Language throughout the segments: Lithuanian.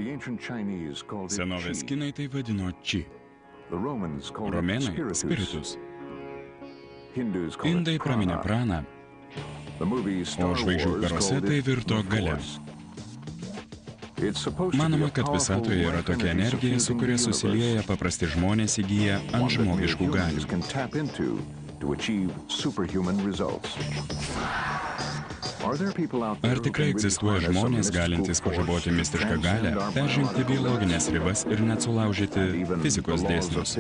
Senovės kinai tai vadino či, romėnai spiritus, indai praminė praną, o žvaigždžių karuose tai virto galia. Manoma, kad visatoje yra tokia energija, su kuria susilieja paprasti žmonės įgyja ant žmogiškų galių. Ar tikrai egzistuoja žmonės, galintys pažaboti mistišką galią, peržengti biologinės ribas ir net sulaužyti fizikos dėsnius?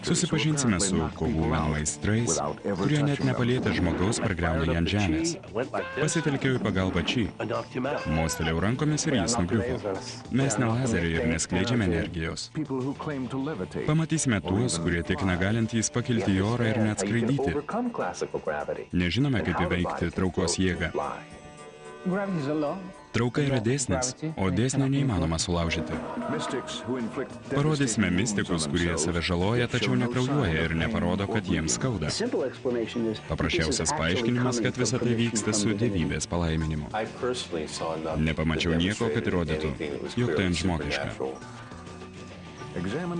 Susipažinsime su kovų meno meistrais, kurie net nepalietę žmogaus pargriauna jį ant žemės. Pasitelkiau į pagalbą či. Mostelėjau rankomis ir jis nugriuvo. Mes ne lazeriai ir neskleidžiame energijos. Pamatysime tuos, kurie tikina galintys pakilti į orą ir net skraidyti. Nežinome, kaip įveikti traukos jėgą. Trauka yra dėsnis, o dėsnio neįmanoma sulaužyti. Parodysime mistikus, kurie save žaloja, tačiau nekraujuoja ir neparodo, kad jiems skauda. Paprasčiausias paaiškinimas, kad visa tai vyksta su dievybės palaiminimu. Nepamačiau nieko, kad įrodytų, jog tai antžmogiška.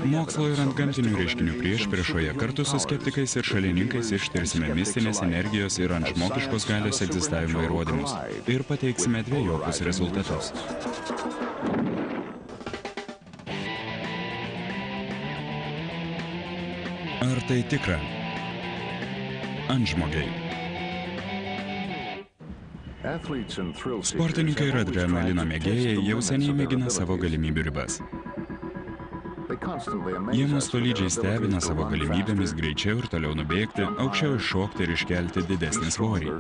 Mokslo ir antgamtinių reiškinių priešpriešoje kartu su skeptikais ir šalininkais ištirsime mistinės energijos ir antžmogiškos galios egzistavimo įrodymus ir pateiksime dvejopus rezultatus. Ar tai tikra? Antžmogiai. Sportininkai ir adrenalino mėgėjai jau seniai mėgina savo galimybių ribas. Jie mus tolydžiai stebina savo galimybėmis greičiau ir toliau nubėgti, aukščiau iššokti ir iškelti didesnį svorį.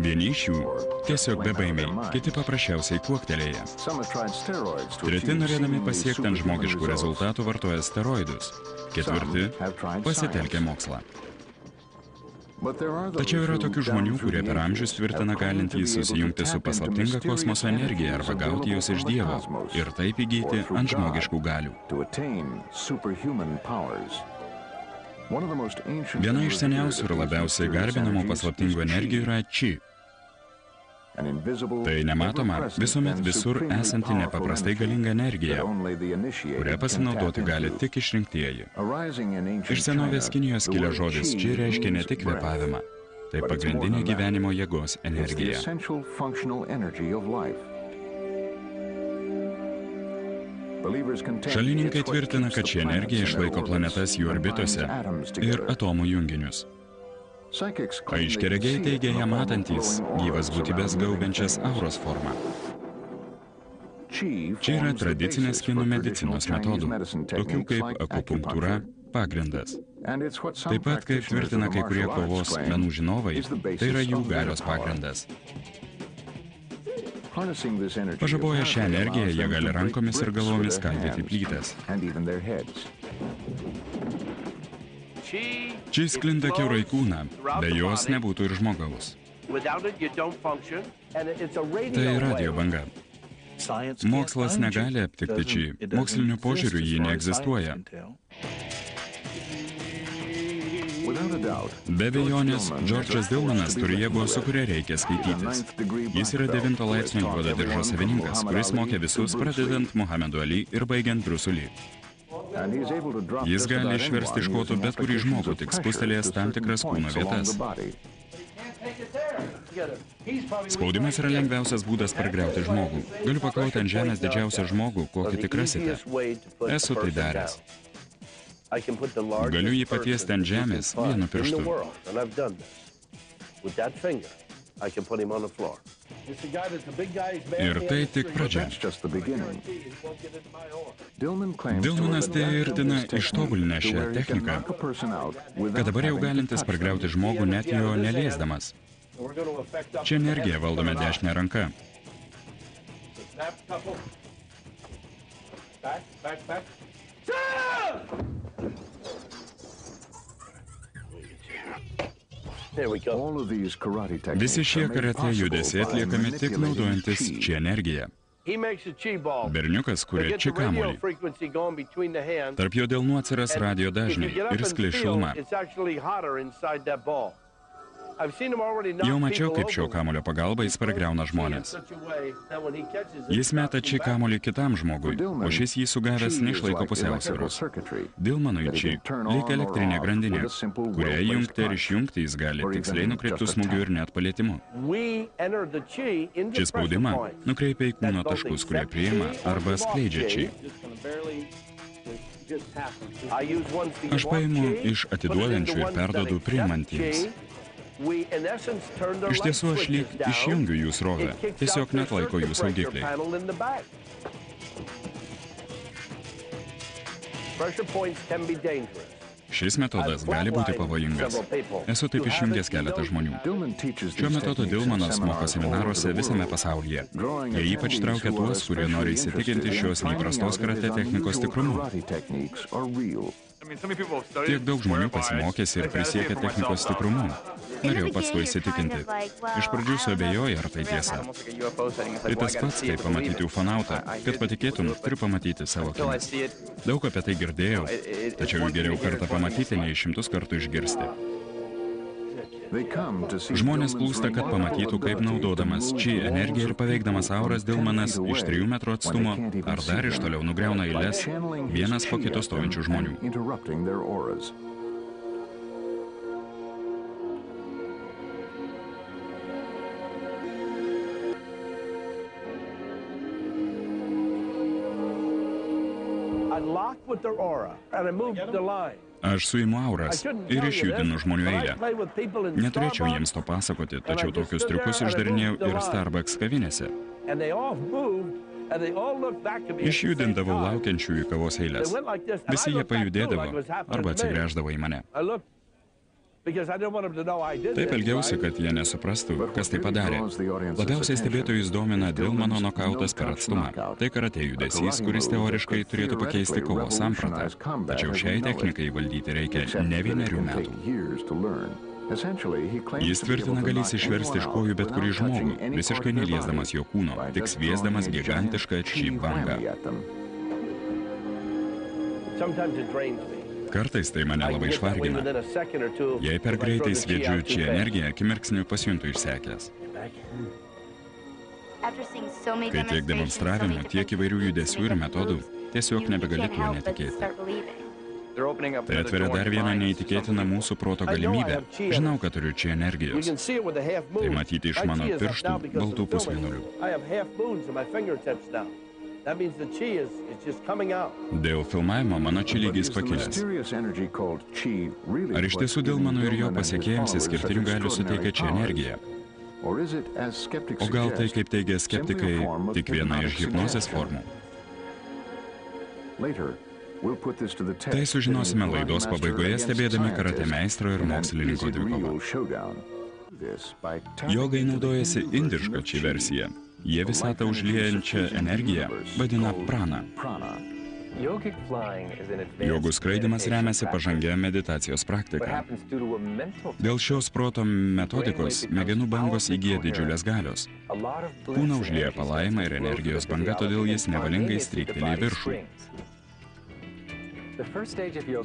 Vieni iš jų tiesiog bebaimiai, kiti paprasčiausiai kuoktelėja. Treti norėdami pasiekti antžmogiškų rezultatų vartoja steroidus. Ketvirti pasitelkia mokslą. Tačiau yra tokių žmonių, kurie per amžius tvirtina galintys susijungti su paslaptinga kosmoso energija arba gauti jos iš Dievo ir taip įgyti antžmogiškų galių. Viena iš seniausių ir labiausiai garbinamų paslaptingų energijų yra či. Tai nematoma, visuomet visur esanti nepaprastai galinga energija, kurią pasinaudoti gali tik išrinktieji. Iš senovės Kinijos kilęs žodis či reiškia ne tik kvėpavimą, tai pagrindinė gyvenimo jėgos energija. Šalininkai tvirtina, kad ši energija išlaiko planetas jų orbitose ir atomų junginius. Aiškiaregiai teigia ją matantys gyvas būtybės gaubiančias auros formą. Čia yra tradicinės kinų medicinos metodų, tokių kaip akupunktūra, pagrindas. Taip pat, kaip tvirtina kai kurie kovos menų žinovai, tai yra jų galios pagrindas. Pažaboję šią energiją, jie gali rankomis ir galvomis skaldyti plytas. Či sklinda kiaurai kūną, be jos nebūtų ir žmogaus. Tai radio banga. Mokslas negali aptikti či, moksliniu požiūriu jį neegzistuoja. Be abejonės, Džordžas Dilmanas turi jėgų, su kuria reikia skaitytis. Jis yra 9 laipsnio juodo diržo savininkas, kuris mokė visus, pradedant Muhamedu Ali ir baigiant Bruce Lee. Jis gali išversti iš kotų bet kurį žmogų, tik spustelėjęs tam tikras kūno vietas. Spaudimas yra lengviausias būdas pargriauti žmogų. Galiu paklauti ant žemės didžiausią žmogų, kokį tik rasite. Esu tai daręs. Galiu jį patiesti ant žemės vienu pirštu. Ir tai tik pradžia. Dilmanas tvirtina ištobulinę šią techniką, kad dabar jau galintis pargriauti žmogų net jo neliesdamas. Čia energiją valdome dešinę ranką. Visi šie karate judesiai atliekami tik naudojantis či energiją. Berniukas kuria či kamuolį. Tarp jo delnų atsiras radio dažniai ir sklis šiluma. Jau mačiau, kaip šio kamulio pagalba jis pargriauna žmonės. Jis meta čia kamulį kitam žmogui, o šis jį sugavęs neišlaiko pusiausvyros. Dilmanui čia lyg elektrinė grandinė, kurią įjungti ir išjungti jis gali tiksliai nukreiptų smūgių ir net palietimų. Šis spaudimą nukreipia į kūno taškus, kurie priima arba skleidžia čia. Aš paimu iš atiduodančių ir perdodu priimantiems. Iš tiesų aš lyg išjungiu jų srovę, tiesiog netlaiko jų saugikliai. Šis metodas gali būti pavojingas. Esu taip išjungęs keletą žmonių. Šiuo metodu Dilmanas moko seminaruose visame pasaulyje. Jie ypač traukia tuos, kurie nori įsitikinti šios neįprastos karate technikos tikrumu. Tiek daug žmonių pasimokėsi ir prisiekė technikos tikrumu. Norėjau pats to įsitikinti. Iš pradžių suabejoju, ar tai tiesa. Tai tas pats, kaip pamatyti ufonautą. Kad patikėtum, turiu pamatyti savo akimis. Daug apie tai girdėjau, tačiau geriau kartą pamatyti, nei 100 kartų išgirsti. Žmonės plūsta, kad pamatytų, kaip naudodamas čia energiją ir paveikdamas auras Dilmanas iš 3 metrų atstumo ar dar iš toliau nugriauna eiles vienas po kito stovinčių žmonių. Aš suimu auras ir išjudinu žmonių eilę. Neturėčiau jiems to pasakoti, tačiau tokius triukus išdarinėjau ir Starbucks kavinėse. Išjudindavau laukiančiųjų kavos eilės. Visi jie pajudėdavo arba atsigręždavo į mane. Taip elgiausi, kad jie nesuprastų, kas tai padarė. Labiausiai stebėtojus domina Dilmano nokautas per atstumą. Tai karatė judesys, kuris teoriškai turėtų pakeisti kovos sampratą. Tačiau šiai technikai valdyti reikia ne 1 metų. Jis tvirtina galės išversti iš kojų bet kurį žmogų, visiškai neliesdamas jo kūno, tik sviesdamas gigantišką či bangą. Kartais tai mane labai išvargina. Jei per greitai sviedžiu čia energiją, akimirksniu pasijuntu išsekęs. Kai tiek demonstravimų, tiek įvairių judesių ir metodų, tiesiog nebegali tuo netikėti. Tai atveria dar vieną neįtikėtiną mūsų proto galimybę. Žinau, kad turiu čia energijos. Tai matyti iš mano pirštų baltų pusmėnulių. Dėl filmavimo mano čia lygis pakilęs. Ar iš tiesų Dilmanui ir jo pasiekėjams išskirtinių galių suteikia čia energiją? O gal tai, kaip teigia skeptikai, tik viena iš hipnozės formų? Tai sužinosime laidos pabaigoje, stebėdami karate meistro ir mokslininko dvikovą. Jogai naudojasi indišką čia versiją. Jie visatą užliejančią energiją vadina prana. Jogų skraidymas remiasi pažangia meditacijos praktika. Dėl šios proto metodikos smegenų bangos įgyja didžiulės galios. Kūną užlieja palaima ir energijos banga, todėl jis nevalingai stryktelė į viršų.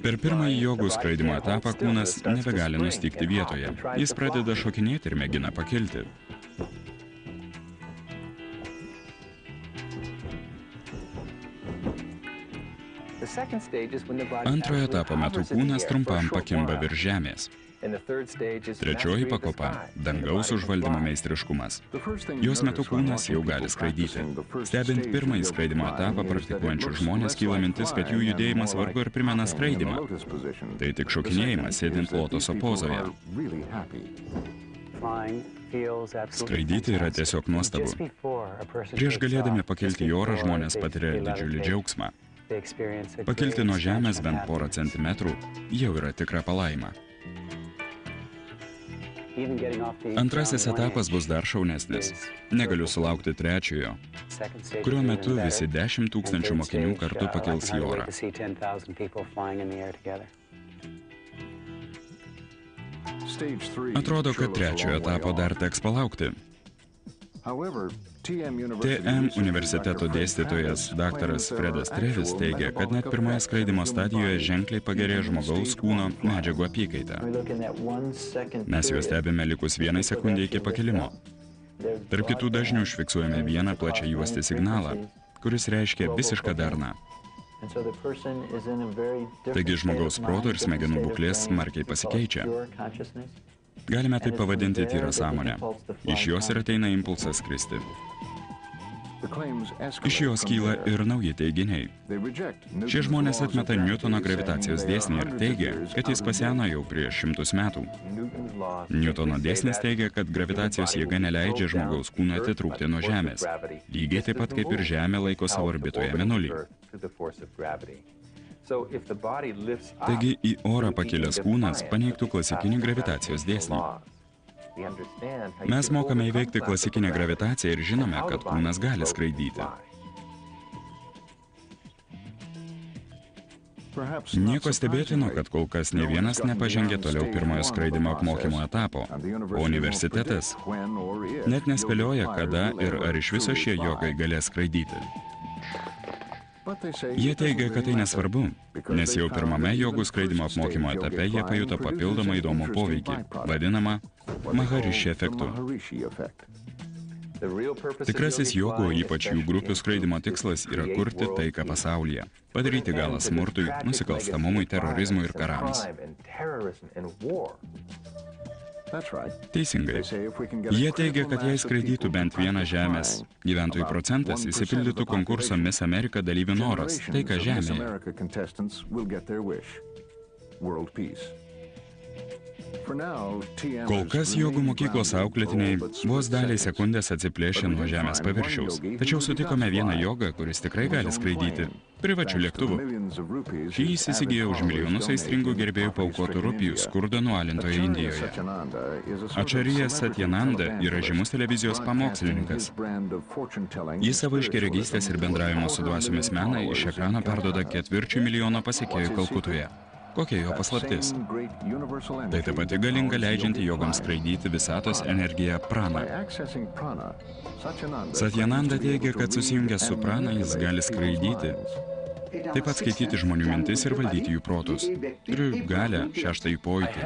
Per pirmąjį jogų skraidymo etapą kūnas nebegali nustygti vietoje. Jis pradeda šokinėti ir mėgina pakilti. Antrojo etapo metu kūnas trumpam pakimba virš žemės. Trečioji pakopa – dangaus užvaldymo meistriškumas. Jos metu kūnas jau gali skraidyti. Stebint pirmąjį skraidimo etapą praktikuojančių žmonės, kyla mintis, kad jų judėjimas vargu ir primena skraidymą. Tai tik šokinėjimas sėdint lotoso pozoje. Skraidyti yra tiesiog nuostabu. Prieš galėdami pakilti į orą žmonės patiria didžiulį džiaugsmą. Pakilti nuo žemės bent porą centimetrų jau yra tikra palaima. Antrasis etapas bus dar šaunesnis. Negaliu sulaukti trečiojo, kurio metu visi 10 000 mokinių kartu pakils į orą. Atrodo, kad trečiojo etapo dar teks palaukti. TM universiteto dėstytojas dr. Fredas Trevis teigia, kad net pirmoje skraidymo stadijoje ženkliai pagerėjo žmogaus kūno medžiagų apykaita. Mes juos stebime likus 1 sekundė iki pakilimo. Tarp kitų dažnių užfiksuojame vieną plačią juostį signalą, kuris reiškia visišką darną. Taigi žmogaus proto ir smegenų būklės smarkiai pasikeičia. Galime tai pavadinti tyrą sąmonę. Iš jos ir ateina impulsas skristi. Iš jos kyla ir nauji teiginiai. Šie žmonės atmeta Newtono gravitacijos dėsnį ir teigia, kad jis paseno jau prieš 100 metų. Newtono dėsnis teigia, kad gravitacijos jėga neleidžia žmogaus kūnui atitrūkti nuo Žemės, lygiai taip pat kaip ir Žemė laiko savo orbitoje Mėnulį. Taigi į orą pakilęs kūnas paneigtų klasikinį gravitacijos dėsnį. Mes mokame įveikti klasikinę gravitaciją ir žinome, kad kūnas gali skraidyti. Nieko stebėtino, kad kol kas nė vienas nepažengė toliau pirmojo skraidymo apmokymo etapo, o universitetas net nespėlioja, kada ir ar iš viso šie jogai galės skraidyti. Jie teigia, kad tai nesvarbu, nes jau pirmame jogų skraidimo apmokymo etape jie pajuto papildomą įdomų poveikį, vadinamą Maharishi efektu. Tikrasis jogų, ypač jų grupių skraidimo tikslas yra kurti taiką pasaulyje, padaryti galą smurtui, nusikalstamumui, terorizmui ir karams. Teisingai. Jie teigia, kad jei skraidytų bent vieną Žemės gyventojų procentas, įsipildytų konkurso Miss America dalyvių noras, taika Žemėje. Kol kas jogų mokyklos auklėtiniai vos daliai sekundės atsiplėšė nuo Žemės paviršiaus. Tačiau sutikome vieną jogą, kuris tikrai gali skraidyti privačiu lėktuvu. Šį įsigijo už milijonus aistringų gerbėjų paaukotų rupijų skurdo nualintoje Indijoje. Acharya Satyananda yra žymus televizijos pamokslininkas. Jis savo iškerėgystės ir bendravimo su dvasiomis meną iš ekrano perduoda 4 milijono pasekėjų Kalkutoje. Kokia jo paslaptis? Tai taip pat galinga leidžianti jogams skraidyti visatos energiją prana. Satyananda teigia, kad susijungęs su prana jis gali skraidyti, taip pat skaityti žmonių mintis ir valdyti jų protus. Turiu galią, 6-ąjį pojūtį.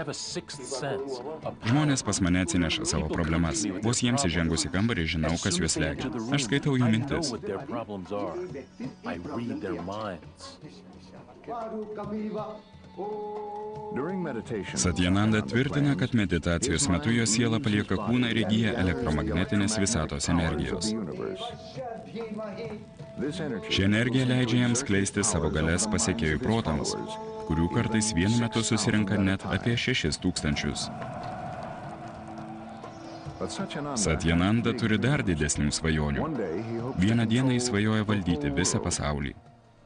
Žmonės pas mane atsineša savo problemas. Vos jiems įžengus į kambarį žinau, kas juos slegia. Aš skaitau jų mintis. Satyananda tvirtina, kad meditacijos metu jo siela palieka kūną ir įgyja elektromagnetinės visatos energijos. Ši energija leidžia jiems skleisti savo galias pasekėjų protams, kurių kartais vienu metu susirenka net apie 6000. Satyananda turi dar didesnių svajonių. Vieną dieną jis svajoja valdyti visą pasaulį.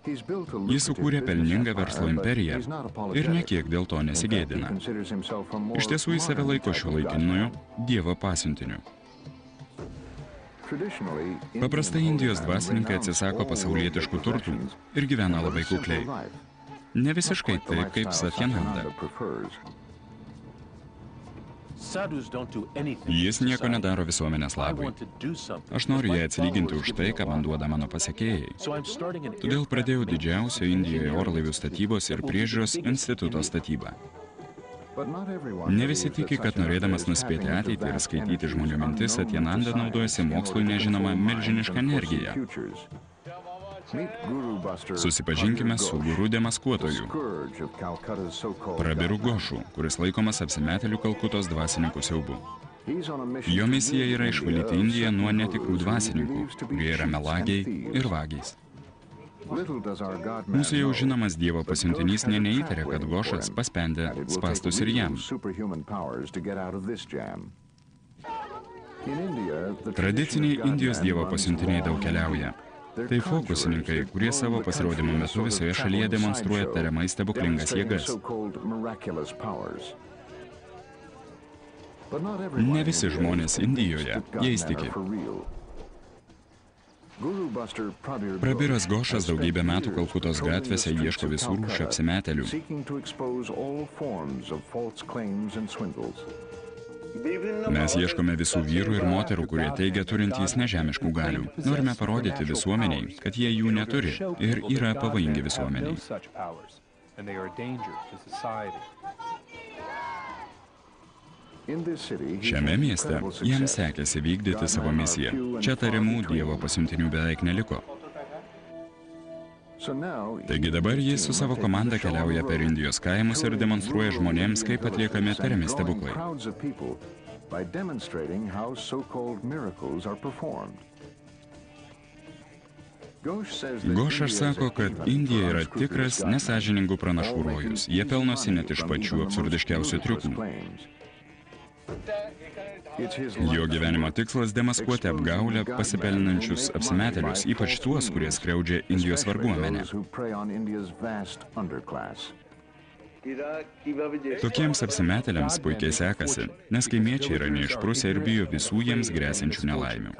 Jis sukūrė pelningą verslo imperiją ir nekiek dėl to nesigėdina. Iš tiesų jis save laiko šiuolaikiniu Dievo pasiuntiniu. Paprastai Indijos dvasininkai atsisako pasaulietiškų turtų ir gyvena labai kukliai. Ne visiškai taip, kaip Satyananda. Jis nieko nedaro visuomenės labui. Aš noriu jai atsilyginti už tai, ką man duoda mano pasekėjai. Todėl pradėjau didžiausio Indijoje orlaivių statybos ir priežiūros instituto statybą. Ne visi tiki, kad norėdamas nuspėti ateitį ir skaityti žmonių mintis, Satyananda naudojasi mokslui nežinoma milžiniška energija. Susipažinkime su guru demaskuotoju, Prabiru Gošu, kuris laikomas apsimetėlių Kalkutos dvasininkų siaubu. Jo misija yra išvalyti Indiją nuo netikrų dvasininkų, kurie yra melagiai ir vagys. Mūsų jau žinomas Dievo pasiuntinys neįtarė, kad Gošas paspendė spąstus ir jam. Tradiciniai Indijos Dievo pasiuntiniai daug keliauja. Tai fokusininkai, kurie savo pasirodymo metu visoje šalyje demonstruoja tariamai stebuklingas jėgas. Ne visi žmonės Indijoje jais tiki. Prabiras Gošas daugybę metų Kalkutos gatvėse ieško visų rūšių apsimetėlių. Mes ieškome visų vyrų ir moterų, kurie teigia turintys nežemiškų galių. Norime parodyti visuomeniai, kad jie jų neturi ir yra pavojingi visuomeniai. Šiame mieste jiems sekėsi vykdyti savo misiją. Čia tariamų Dievo pasiuntinių beveik neliko. Taigi dabar jis su savo komanda keliauja per Indijos kaimus ir demonstruoja žmonėms, kaip atliekami tariami stebuklai. Ghoshas sako, kad Indija yra tikras nesąžiningų pranašų rojus. Jie pelnosi net iš pačių absurdiškiausių triukų. Jo gyvenimo tikslas demaskuoti apgaulę pasipelninančius apsimetėlius, ypač tuos, kurie skriaudžia Indijos varguomenę. Tokiems apsimetėliams puikiai sekasi, nes kaimiečiai yra neišprusę ir bijo visų jiems grėsiančių nelaimių.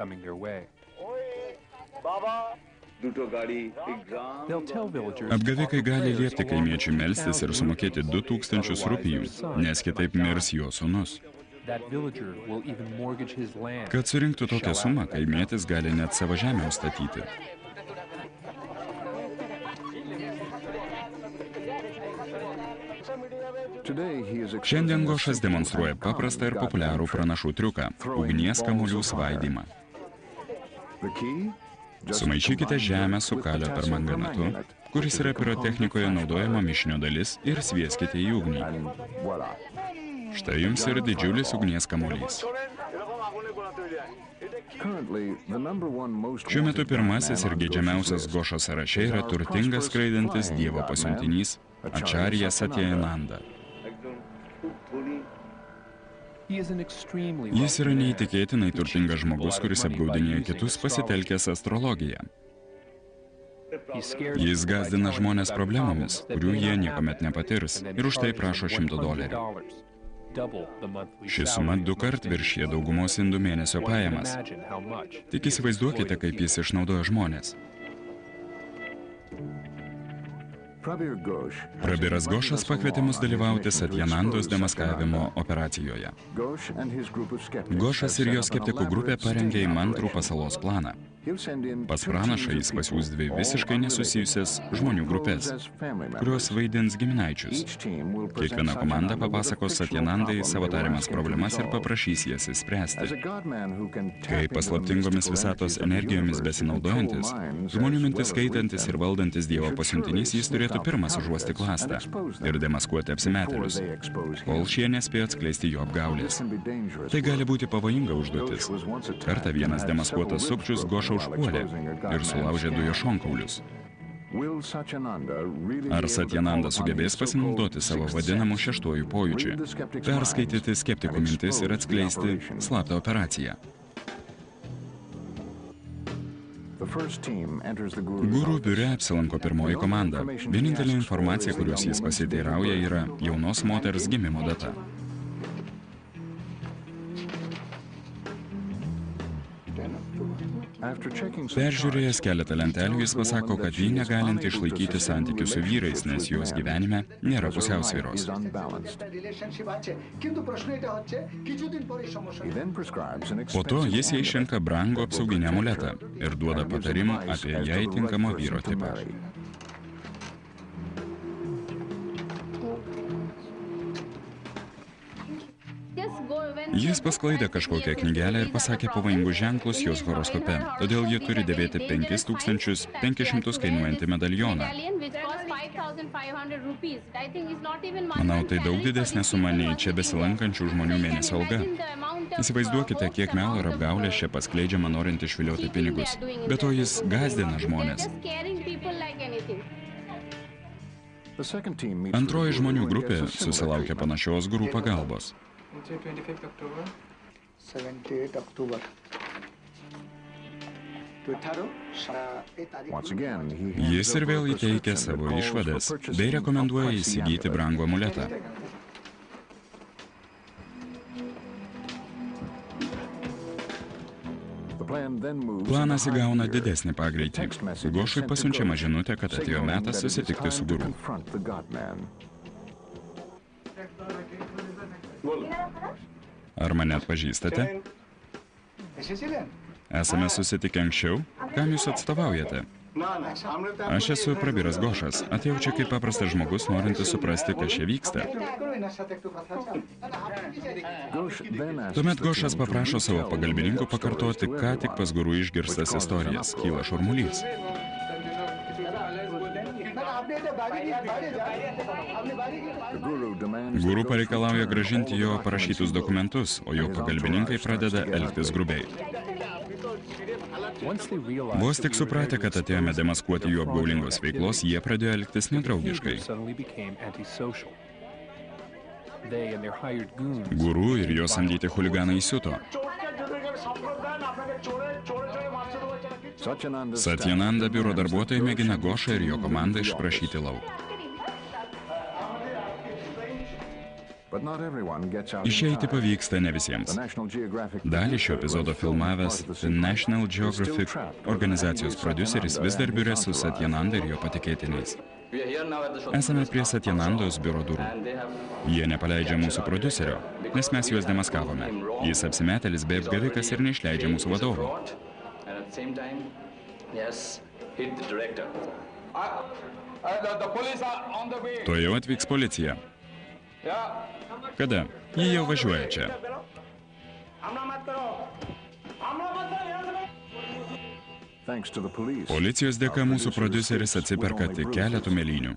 Apgavikai gali liepti kaimiečiui melstis ir sumokėti 2000 rupijų, nes kitaip mirs jo sūnus. Kad surinktų tokią sumą, kaimietis gali net savo žemę užstatyti. Šiandien Ghoshas demonstruoja paprastą ir populiarų pranašų triuką – ugnies kamuolių svaidymą. Sumaišykite žemę su kalio permanganatu, kuris yra pirotechnikoje naudojama mišinio dalis, ir svieskite į ugnį. Štai jums ir didžiulis ugnies kamuolys. Šiuo metu pirmasis ir geidžiamiausias Gosho sąraše yra turtingas skraidantis Dievo pasiuntinys Acharya Satyananda. Jis yra neįtikėtinai turtingas žmogus, kuris apgaudinėja kitus pasitelkęs astrologiją. Jis gąsdina žmonės problemomis, kurių jie niekuomet nepatirs, ir už tai prašo $100. Ši suma 2 kart viršija daugumos indų mėnesio pajamas. Tik įsivaizduokite, kaip jis išnaudoja žmonės. Prabiras Ghoshas pakvietė mus dalyvauti Satyanandos demaskavimo operacijoje. Ghoshas ir jo skeptikų grupė parengė įmantrų pasalos planą. Pas pranašą jis pasiūs 2 visiškai nesusijusias žmonių grupės, kurios vaidins giminaičius. Kiekviena komanda papasakos Satyanandai savo tariamas problemas ir paprašys jas išspręsti. Kaip paslaptingomis visatos energijomis besinaudojantis, žmonių mintis skaitantis ir valdantis Dievo pasiuntinys, jis turėtų pirmas užuosti klastą ir demaskuoti apsimetėlius, kol šie nespėjo atskleisti jo apgaulės. Tai gali būti pavojinga užduotis. Kartą vienas demaskuotas sukčius Ghoshą užpuolė ir sulaužė 2 jo šonkaulius. Ar Satyananda sugebės pasinaudoti savo vadinamų 6-uoju pojūčiu, perskaityti skeptikų mintis ir atskleisti slaptą operaciją? Guru biure apsilanko pirmoji komanda. Vienintelė informacija, kurios jis pasiteirauja, yra jaunos moters gimimo data. Peržiūrėjęs keletą lentelių, jis pasako, kad ji negalinti išlaikyti santykių su vyrais, nes jos gyvenime nėra pusiausvyros. Po to jis jai išrenka brangų apsauginį amuletą ir duoda patarimų apie jai tinkamo vyro tipą. Jis pasklaidė kažkokią knygelę ir pasakė pavojingus ženklus jos horoskope, todėl ji turi dėvėti 5500 kainuojantį medalioną. Manau, tai daug didesnė suma nei čia besilankančių žmonių mėnesio alga. Įsivaizduokite, kiek melo ir apgaulės čia paskleidžiama norint išvilioti pinigus. Be to jis gąsdina žmonės. Antroji žmonių grupė susilaukė panašios gurų pagalbos. Jis ir vėl įteikia savo išvadas bei rekomenduoja įsigyti brangų amuletą. Planas įgauna didesnį pagreitį. Ghoshui pasiunčiama žinutė, kad atėjo metas susitikti su guru. Ar mane atpažįstate? Esame susitikę anksčiau? Kam jūs atstovaujate? Aš esu Prabiras Gošas. Atėjau čia kaip paprastas žmogus, norintis suprasti, kas čia vyksta. Tuomet Gošas paprašo savo pagalbininkų pakartoti, ką tik pas guru išgirstas istorijas. Kyla šurmulys. Guru pareikalauja grąžinti jo parašytus dokumentus, o jo pagalbininkai pradeda elgtis grubiai. Vos tik supratę, kad atėjome demaskuoti jų apgaulingos veiklos, jie pradėjo elgtis nedraugiškai. Guru ir jo samdyti chuliganai įsiuto. Satyananda biuro darbuotojai mėgina Gošą ir jo komandą išprašyti lauk. Išeiti pavyksta ne visiems. Dalį šio epizodo filmavęs The National Geographic organizacijos prodiuseris vis dar biure su Satyananda ir jo patikėtiniais. Esame prie Satyanandos biuro durų. Jie nepaleidžia mūsų prodiuserio, nes mes juos demaskavome. Jis apsimetėlis bei apgavikas ir neišleidžia mūsų vadovų. Tuojau atvyks policija. Kada? Jie jau važiuoja čia. Policijos dėka mūsų prodiuseris atsiperka tik keletų mėlynių.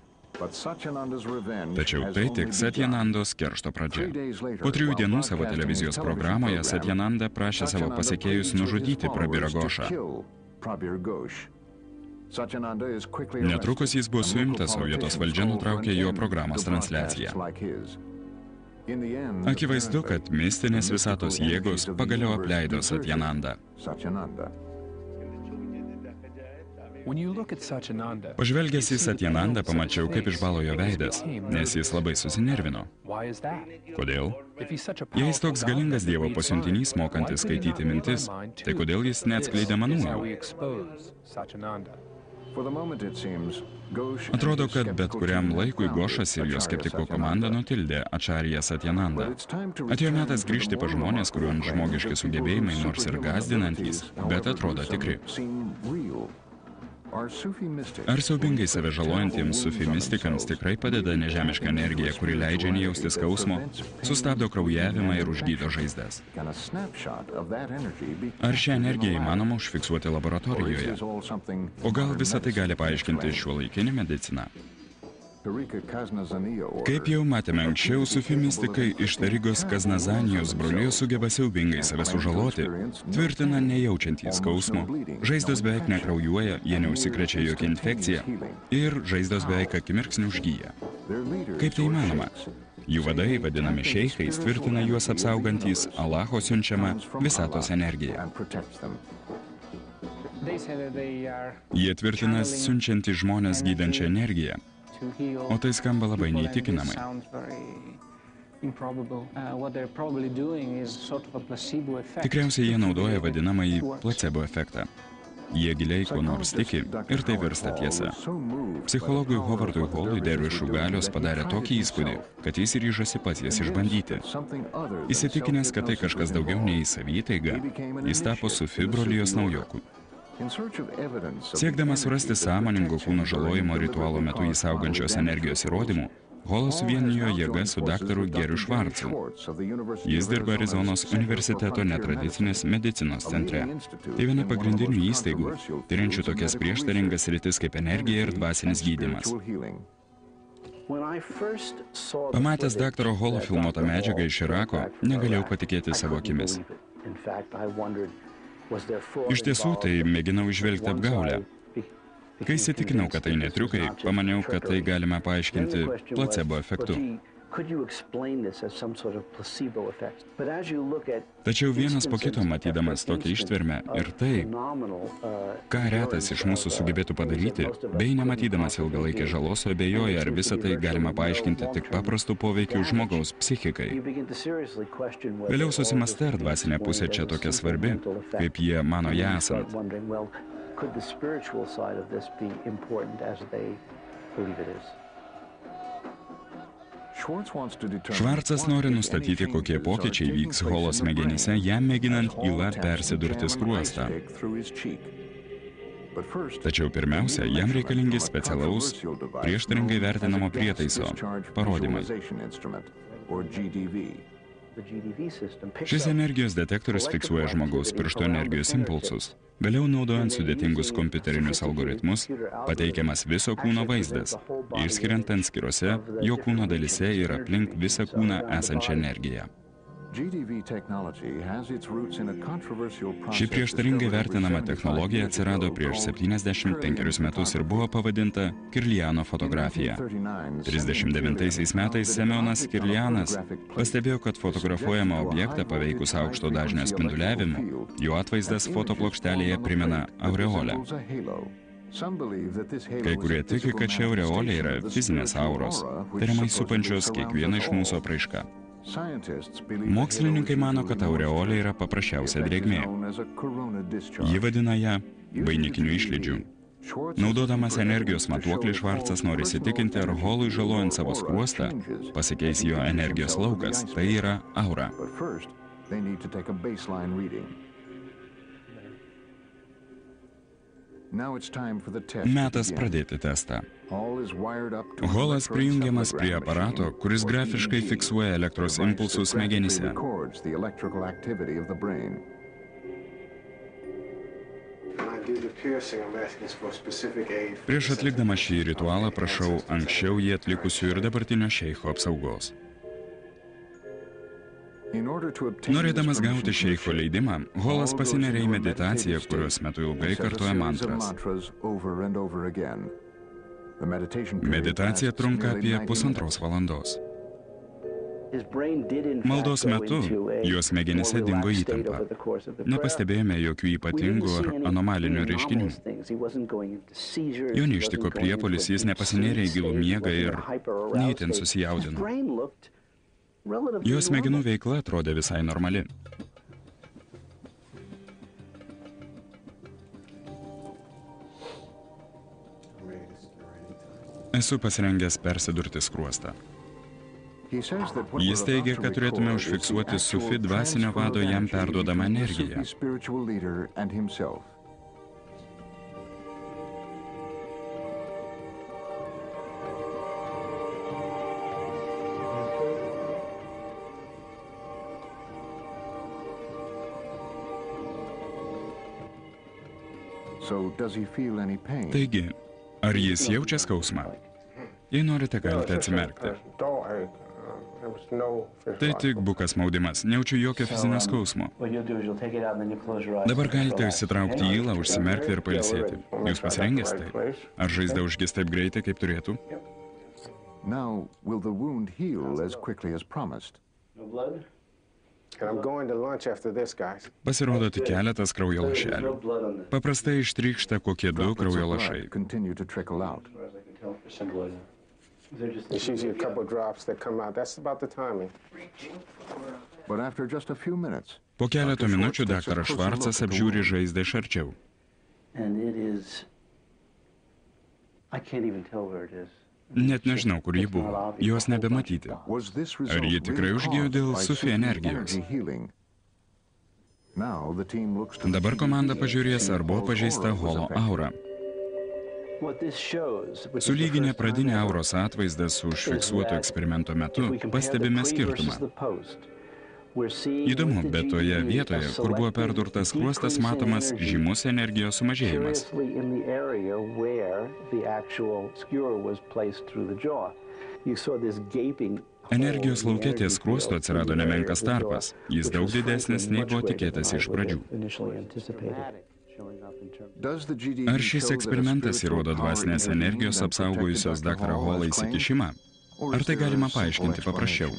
Tačiau tai tik Satyanandos keršto pradžia. Po 3 dienų savo televizijos programoje Satyananda prašė savo pasekėjus nužudyti Prabirą Gošą. Netrukus jis buvo suimtas, o vietos valdžia nutraukė jo programos transliaciją. Akivaizdu, kad mistinės visatos jėgos pagaliau apleido Satyanandą. Pažvelgęs į Satyanandą, pamačiau, kaip išbalo jo veidas, nes jis labai susinervino. Kodėl? Jei jis toks galingas Dievo pasiuntinys, mokantis skaityti mintis, tai kodėl jis neatskleidė manųjų? Atrodo, kad bet kuriam laikui Gošas ir jo skeptikų komanda nutildė Acharya Satyanandą. Atėjo metas grįžti pas žmonės, kuriuom žmogiški sugebėjimai nors ir gąsdinantys, bet atrodo tikri. Ar siaubingai save žalojantiems sufi mistikams tikrai padeda nežemiška energija, kuri leidžia nejausti skausmo, sustabdo kraujavimą ir užgydo žaizdas? Ar šią energiją įmanoma užfiksuoti laboratorijoje? O gal visą tai gali paaiškinti šiuolaikinė medicina? Kaip jau matėme anksčiau, sufi mistikai iš Tarigos Kaznazanijos brolijos sugeba siaubingai save sužaloti, tvirtina nejaučiantys skausmo, žaizdos beveik nekraujuoja, jie neužsikrečia jokia infekcija ir žaizdos beveik akimirksniu užgyja. Kaip tai įmanoma? Jų vadai, vadinami šeichais, tvirtina juos apsaugantys Allaho siunčiamą visatos energiją. Jie tvirtina siunčiantys žmonės gydančią energiją. O tai skamba labai neįtikinamai. Tikriausiai jie naudoja vadinamąjį placebo efektą. Jie giliai ko nors tiki ir tai virsta tiesa. Psichologui Howardui Hallui dervišų galios padarė tokį įspūdį, kad jis ryžosi pats jas išbandyti. Įsitikinęs, kad tai kažkas daugiau nei savytaiga, jis tapo sufi brolijos naujoku. Siekdamas surasti sąmoningo kūno žalojimo ritualo metu įsaugančios energijos įrodymų, Hallas suvienijo jėgas su daktaru Geriu Švarcu. Jis dirba Arizonos universiteto netradicinės medicinos centre. Tai viena pagrindinių įstaigų, tyriančių tokias prieštaringas sritis kaip energija ir dvasinis gydymas. Pamatęs daktaro Hallo filmuotą medžiagą iš Irako, negalėjau patikėti savo akimis. Iš tiesų, tai mėginau įžvelgti apgaulę. Kai įsitikinau, kad tai ne triukai, pamaniau, kad tai galima paaiškinti placebo efektu. Tačiau vienas po kito matydamas tokią ištvermę ir tai, ką retas iš mūsų sugebėtų padaryti, bei nematydamas ilgalaikės žalos, abejoja, ar visą tai galima paaiškinti tik paprastų poveikių žmogaus psichikai. Vėliau susimąstė, ar dvasinė pusė čia tokia svarbi, kaip jie mano ją esant. Švarcas nori nustatyti, kokie pokyčiai vyks Holo smegenyse, jam mėginant yla persidurti skruostą. Tačiau pirmiausia, jam reikalingi specialaus, prieštaringai vertinamo prietaiso parodymai. Šis energijos detektorius fiksuoja žmogaus piršto energijos impulsus. Vėliau, naudojant sudėtingus kompiuterinius algoritmus, pateikiamas viso kūno vaizdas, išskiriant atskirose jo kūno dalyse ir aplink visą kūną esančią energiją. Ši prieštaringai vertinama technologija atsirado prieš 75 metus ir buvo pavadinta Kirliano fotografija. 39 metais Semionas Kirlianas pastebėjo, kad fotografuojamą objektą paveikus aukšto dažnio spinduliavimu, jo atvaizdas fotoplokštelėje primena aureolę. Kai kurie tiki, kad ši aureolė yra fizinės auros, tariamai supančios kiekvieną iš mūsų apraišką. Mokslininkai mano, kad aureolė yra paprasčiausia drėgmė. Ji vadina ją vainikiniu išlydžiu. Naudodamas energijos matuoklį, Švarcas nori įsitikinti, ar Holui žalojant savo skruostą pasikeis jo energijos laukas, tai yra aura. Metas pradėti testą. Holas prijungiamas prie aparato, kuris grafiškai fiksuoja elektros impulsus smegenyse. Prieš atlikdama šį ritualą prašau anksčiau jį atlikusių ir dabartinio šeicho apsaugos. Norėdamas gauti šeicho leidimą, Holas pasineria į meditaciją, kurios metu ilgai kartoja mantras. Meditacija trunka apie 1,5 valandos. Maldos metu jo smegenyse dingo įtampa. Nepastebėjome jokių ypatingų ar anomalinių reiškinių. Jo neištiko priepuolis, jis nepasinėrė į gilų miegą ir neįtin susijaudino. Jo smegenų veikla atrodė visai normali. Esu pasirengęs persidurti skruostą. Jis teigia, kad turėtume užfiksuoti Sufi dvasinio vado jam perduodamą energiją. Taigi, ar jis jaučia skausmą? Jei norite, galite atsimerkti. Tai tik bukas maudimas, nejaučiu jokio fizinio skausmo. Dabar galite išsitraukti įlą, užsimerkti ir pailsėti. Jūs pasirengęs taip? Ar žaizda užgis taip greitai, kaip turėtų? Pasirodo tik keletas kraujo lašelių. Paprastai ištrykšta kokie 2 kraujo lašai. Po keleto minučių daktaras Švarcas apžiūri žaizdą iš arčiau. Net nežinau, kur ji buvo. Jos nebematyti. Ar ji tikrai užgijo dėl Sufi energijos? Dabar komanda pažiūrės, ar buvo pažeista Holo aura. Sulyginę pradinę auros atvaizdą su užfiksuotu eksperimento metu, pastebime skirtumą. Įdomu, bet toje vietoje, kur buvo perdurtas skruostas, matomas žymus energijos sumažėjimas. Energijos lauke ties skruosto atsirado nemenkas tarpas. Jis daug didesnis, nei buvo tikėtas iš pradžių. Ar šis eksperimentas įrodo dvasinės energijos apsaugojusios daktarą Holą įsikišimą? Ar tai galima paaiškinti paprasčiau?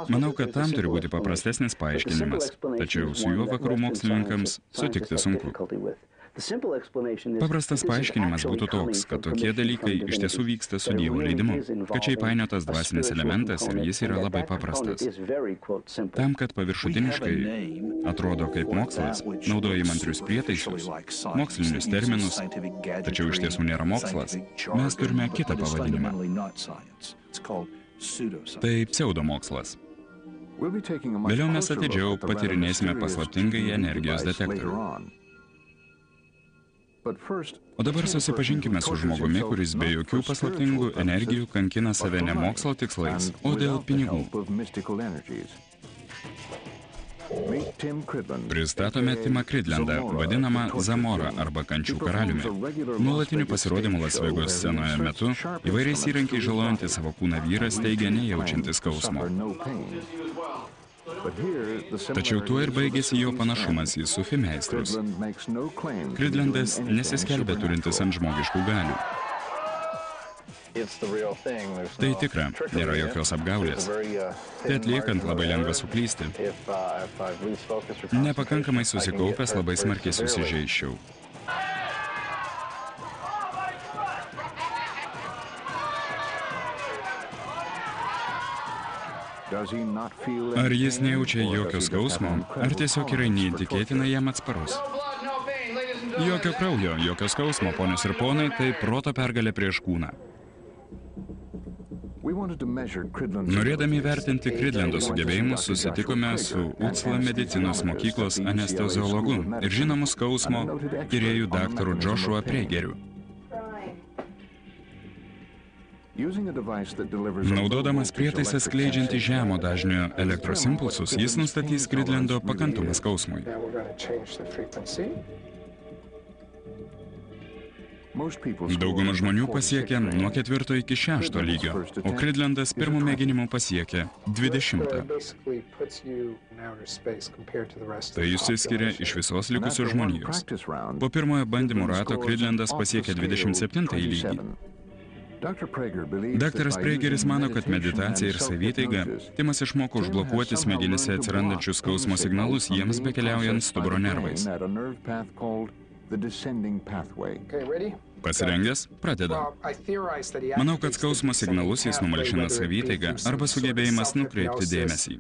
Manau, kad tam turi būti paprastesnis paaiškinimas, tačiau su juo vakarų mokslininkams sutikti sunku. Paprastas paaiškinimas būtų toks, kad tokie dalykai iš tiesų vyksta su Dievo leidimu, kad čia įpainiotas dvasinis elementas ir jis yra labai paprastas. Tam, kad paviršutiniškai atrodo kaip mokslas, naudoja įmantrius prietaisus, mokslinius terminus, tačiau iš tiesų nėra mokslas, mes turime kitą pavadinimą. Tai pseudomokslas. Vėliau mes atidžiau patyrinėsime paslaptingąjį energijos detektorių. O dabar susipažinkime su žmogumi, kuris be jokių paslaptingų energijų kankina save ne mokslo tikslais, o dėl pinigų. Pristatome Timą Cridlandą, vadinamą Zamora arba kančių karaliumi. Nuolatinių pasirodymų Las Vegos scenoje metu įvairiais įrankiais žalojantį savo kūną vyras teigia nejaučiantis skausmo. Tačiau tuo ir baigėsi jo panašumas į sufi meistrus. Cridlandas nesiskelbė turintis ant žmogiškų galių. Tai tikra, nėra jokios apgaulės. Tai atliekant labai lengva suklysti. Nepakankamai susikaupęs labai smarkiai susižeisčiau. Ar jis nejaučia jokio skausmo, ar tiesiog yra neįtikėtinai jam atsparus? Jokio kraujo, jokio skausmo, ponios ir ponai, tai proto pergalė prieš kūną. Norėdami vertinti Cridlando sugebėjimus, susitikome su UCLA medicinos mokyklos anesteziologu ir žinomu skausmo tyrėjų daktaru Joshua Praegeriu. Naudodamas prietaisą skleidžiantį žemo dažnio elektros impulsus, jis nustatys Cridlando pakantumą skausmui. Dauguma žmonių pasiekia nuo 4 iki 6 lygio, o Cridlandas pirmų mėginimų pasiekė 20. Tai išsiskiria iš visos likusios žmonijos. Po pirmojo bandymų rato Cridlandas pasiekė 27 lygį. Daktaras Praegeris mano, kad meditacija ir savitaiga Timas išmoko užblokuoti smegenyse atsirandančius skausmo signalus jiems bekeliaujant stuburo nervais. Pasirengęs? Pradedam. Manau, kad skausmo signalus jis numalšina savitaiga arba sugebėjimas nukreipti dėmesį.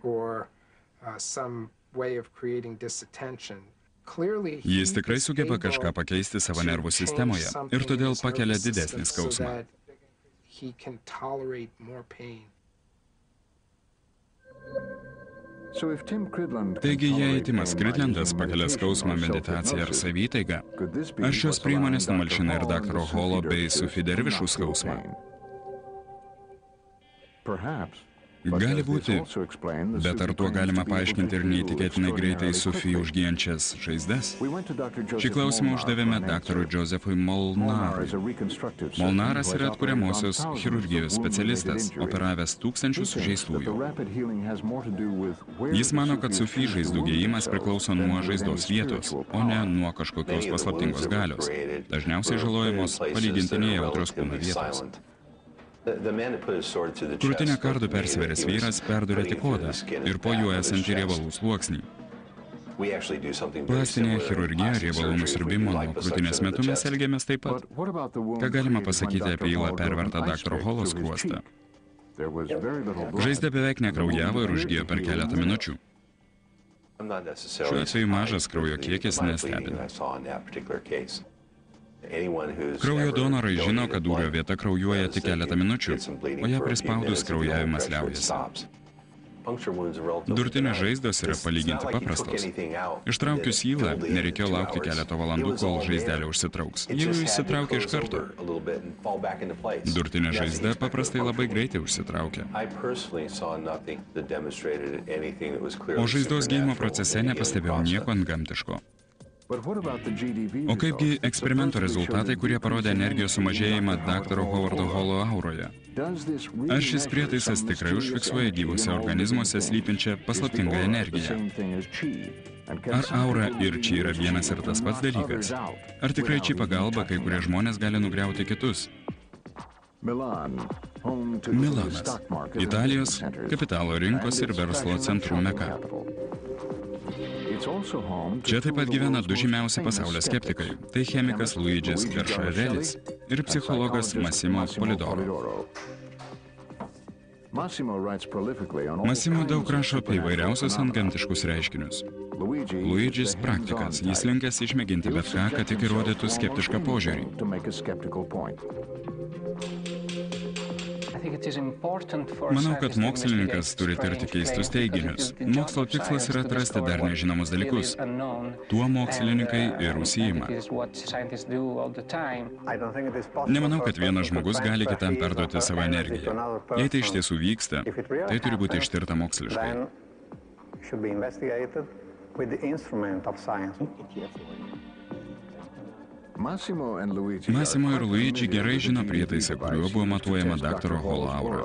Jis tikrai sugeba kažką pakeisti savo nervų sistemoje ir todėl pakelia didesnį skausmą. Taigi, jei Timas Cridlandas pakelia skausmą, meditaciją ar savitaigą, ar šios priemonės numalšina ir daktaro Holo bei Sufi dervišų skausmą? Gali būti, bet ar tuo galima paaiškinti ir neįtikėtinai greitai Sufi užgyjančias žaizdas? Šį klausimą uždavėme daktarui Josephui Molnarui. Molnaras yra atkuriamosios chirurgijos specialistas, operavęs tūkstančius sužeistųjų. Jis mano, kad Sufi žaizdų gėjimas priklauso nuo žaizdos vietos, o ne nuo kažkokios paslaptingos galios, dažniausiai žalojamos palyginti nejautrios kūno vietos. Krūtinę kardu persveręs vyras perdūrė tik odą ir po juo esantį riebalų sluoksnį. Plastinėje chirurgijoje riebalų nusiurbimo nuo krūtinės metu mes elgiamės taip pat. Ką galima pasakyti apie ilą pervertą daktaro Holo skruostą? Žaizda beveik nekraujavo ir užgijo per keletą minučių. Šiuo atveju mažas kraujo kiekis nestebina. Kraujo donorai žino, kad dūrio vieta kraujuoja tik keletą minučių, o ją prispaudus kraujavimas liaujasi. Durtinės žaizdos yra palyginti paprastos. Ištraukius ylą, nereikėjo laukti keletą valandų, kol žaizdelė užsitrauks. Ji išsitraukia iš karto. Durtinė žaizda paprastai labai greitai užsitraukia. O žaizdos gijimo procese nepastebėjau nieko antgamtiško. O kaipgi eksperimento rezultatai, kurie parodė energijos sumažėjimą daktaro Howardo Holo auroje? Ar šis prietaisas tikrai užfiksuoja gyvuose organizmuose slypinčią paslaptingą energiją? Ar aura ir či yra vienas ir tas pats dalykas? Ar tikrai či pagalba kai kurie žmonės gali nugriauti kitus? Milanas, Italijos kapitalo rinkos ir verslo centrų meka. Čia taip pat gyvena du žymiausi pasaulio skeptikai. Tai chemikas Luigis Guerciarelis ir psichologas Massimo Polidoro. Massimo daug rašo apie įvairiausius antgamtiškus reiškinius. Luigis praktikas, jis linkęs išmėginti bet ką, kad tik įrodytų skeptišką požiūrį. Manau, kad mokslininkas turi tirti keistus teiginius. Mokslo tikslas yra atrasti dar nežinomus dalykus. Tuo mokslininkai ir užsiima. Nemanau, kad vienas žmogus gali kitam perduoti savo energiją. Jei tai iš tiesų vyksta, tai turi būti ištirta moksliškai. Massimo ir Luigi gerai žino prietaisą, kuriuo buvo matuojama daktaro Hall aura.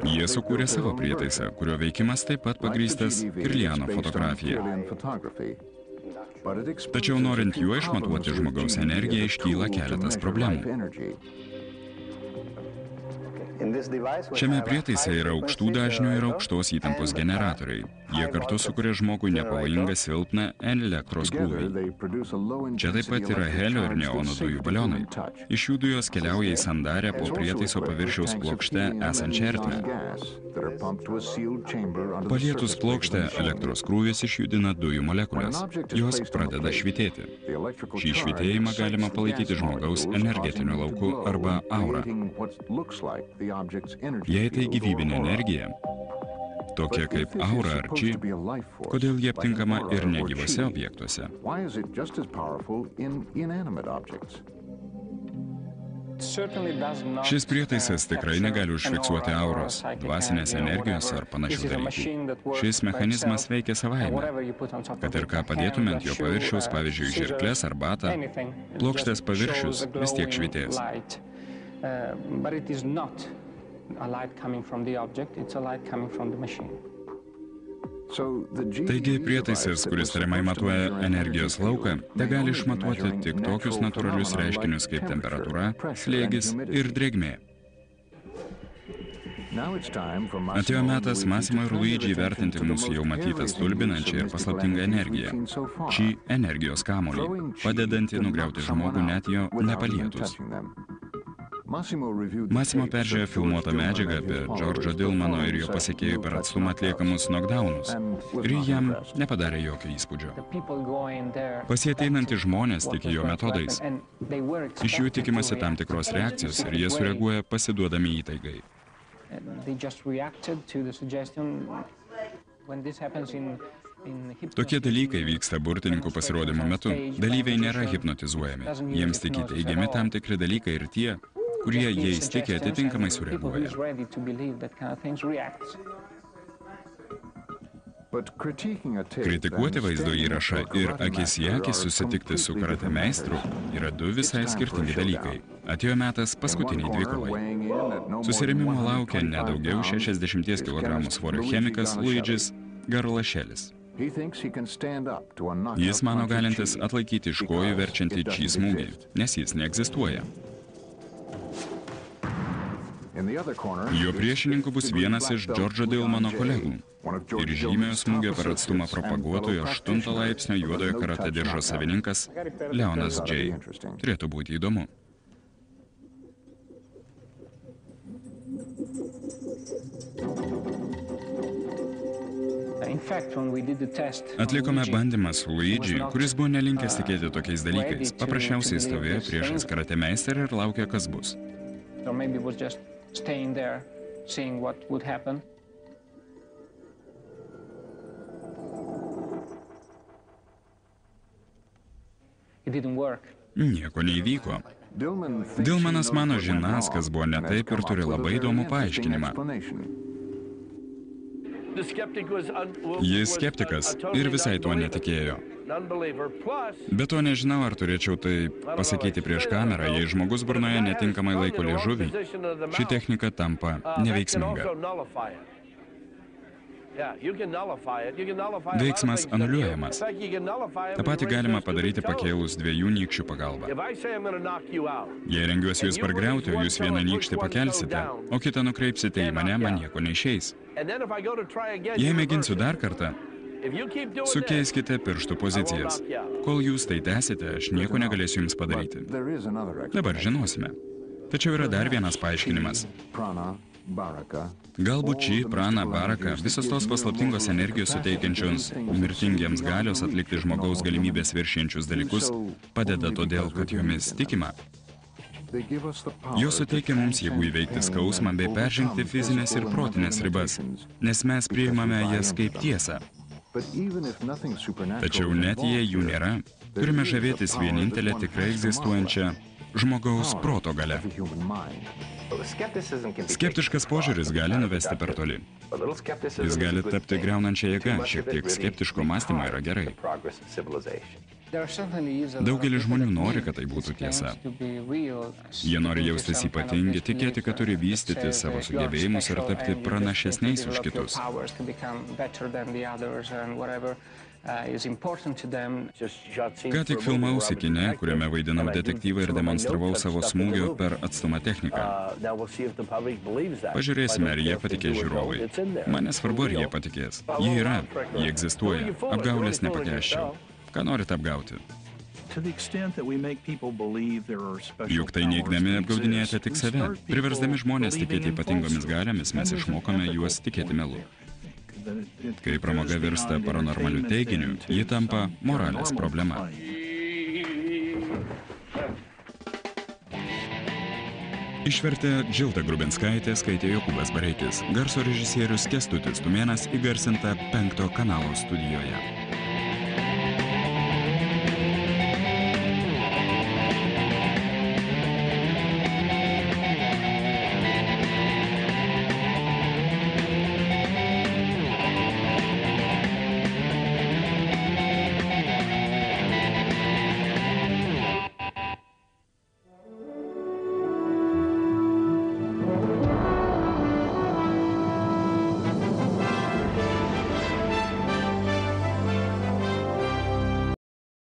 Jie sukūrė savo prietaisą, kurio veikimas taip pat pagrįstas Kirliano fotografija. Tačiau norint juo išmatuoti žmogaus energiją, iškyla keletas problemų. Šiame prietaise yra aukštų dažnių ir aukštos įtampos generatoriai. Jie kartu sukuria žmogui nepavojingą silpną elektros krūvį. Čia taip pat yra helio ir neono dujų balionai. Iš jų dujos keliauja į sandarę po prietaiso paviršiaus plokšte esančią ertmę. Palietus plokštę, elektros krūvis išjudina dujų molekulės. Jos pradeda švytėti. Šį švytėjimą galima palaikyti žmogaus energetiniu lauku arba aura. Jei tai gyvybinė energija, tokia kaip aura ar či, kodėl jie aptinkama ir negyvose objektuose? Šis prietaisas tikrai negali užfiksuoti auros, dvasinės energijos ar panašių dalykų. Šis mechanizmas veikia savaime. Kad ir ką padėtume ant jo paviršiaus, pavyzdžiui, žirkles ar batą, plokštės paviršius vis tiek švytės. Taigi prietaisas, kuris tariamai matuoja energijos lauką, te gali išmatuoti tik tokius natūralius reiškinius kaip temperatūra, slėgis ir drėgmė. Atėjo metas Massimo ir Luigi įvertinti mūsų jau matytą stulbinančią ir paslaptingą energiją. Šį energijos kamuolį, padedantį nugriauti žmogų net jo nepalietus. Massimo peržiūrėjo filmuotą medžiagą apie George'o Dillmano ir jo pasekėjų per atstumą atliekamus knockdownus ir jam nepadarė jokio įspūdžio. Pas jį ateinantys žmonės tiki jo metodais. Iš jų tikimasi tam tikros reakcijos ir jie sureaguoja pasiduodami įtaigai. Tokie dalykai vyksta burtininkų pasirodymo metu. Dalyviai nėra hipnotizuojami. Jiems tik įteigiami tam tikri dalykai ir tie, kurie jais tiki, atitinkamai sureaguoja. Kritikuoti vaizdo įrašą ir akis į akį susitikti su karate meistru yra du visai skirtingi dalykai. Atėjo metas paskutiniai dvikovai. Susirėmimo laukia nedaugiau 60 kg svorio chemikas Luigis Guerciarelis. Jis mano galintis atlaikyti iš kojų verčiantį šį smūgį, nes jis neegzistuoja. Jo priešininku bus vienas iš George'o Dillmano kolegų ir žymiojo smūgio per atstumą propaguotojo 8 laipsnio juodojo karate diržo savininkas Leonas J. Turėtų būti įdomu. Atlikome bandymą su Luigi, kuris buvo nelinkęs tikėti tokiais dalykais. Paprasčiausiai stovėjo priešais karate meisterį ir laukė, kas bus. Nieko neįvyko. Dillmanas mano žinąs, kas buvo ne taip ir turi labai įdomų paaiškinimą. Jis skeptikas ir visai tuo netikėjo. Be to nežinau, ar turėčiau tai pasakyti prieš kamerą, jei žmogus burnoje netinkamai laiko liežuvį, ši technika tampa neveiksminga. Veiksmas anuliuojamas. Ta pati galima padaryti pakėlus dviejų nykščių pagalba. Jei rengiuosi jūs pargriauti, o jūs vieną nykštį pakelsite, o kitą nukreipsite į mane, man nieko neišeis. Jei mėginsiu dar kartą, sukeiskite pirštų pozicijas. Kol jūs tai tęsite, aš nieko negalėsiu jums padaryti. Dabar žinosime. Tačiau yra dar vienas paaiškinimas. Galbūt či, prana, baraka, visos tos paslaptingos energijos suteikiančios mirtingiems galios atlikti žmogaus galimybės viršiančius dalykus padeda todėl, kad jomis tikima. Jos suteikia mums jėgų įveikti skausmą bei peržengti fizinės ir protinės ribas, nes mes priimame jas kaip tiesą. Tačiau net jei jų nėra, turime žavėtis vienintelę tikrai egzistuojančią žmogaus proto galia. Skeptiškas požiūris gali nuvesti per toli. Jis gali tapti griaunančia jėga, šiek tiek skeptiško mąstymo yra gerai. Daugelis žmonių nori, kad tai būtų tiesa. Jie nori jaustis ypatingi, tikėti, kad turi vystyti savo sugebėjimus ir tapti pranašesniais už kitus. Ką tik filmausi kine, kuriame vaidinau detektyvą ir demonstravau savo smūgio per atstumą techniką. Pažiūrėsime, ar jie patikės žiūrovai. Man nesvarbu, ar jie patikės. Jie yra, jie egzistuoja. Apgaulės nepakęsčiau. Ką norit apgauti? Juk tai neigdami apgaudinėjate tik save. Priversdami žmonės tikėti ypatingomis galiomis, mes išmokome juos tikėti melu. Kai pramoga virsta paranormaliu teiginiu, ji tampa moralės problema. Išvertė Džilda Grubinskaitė, skaitė Jokūbas Bareikis. Garso režisierius Kęstutis Tumėnas, įgarsinta 5 kanalo studijoje.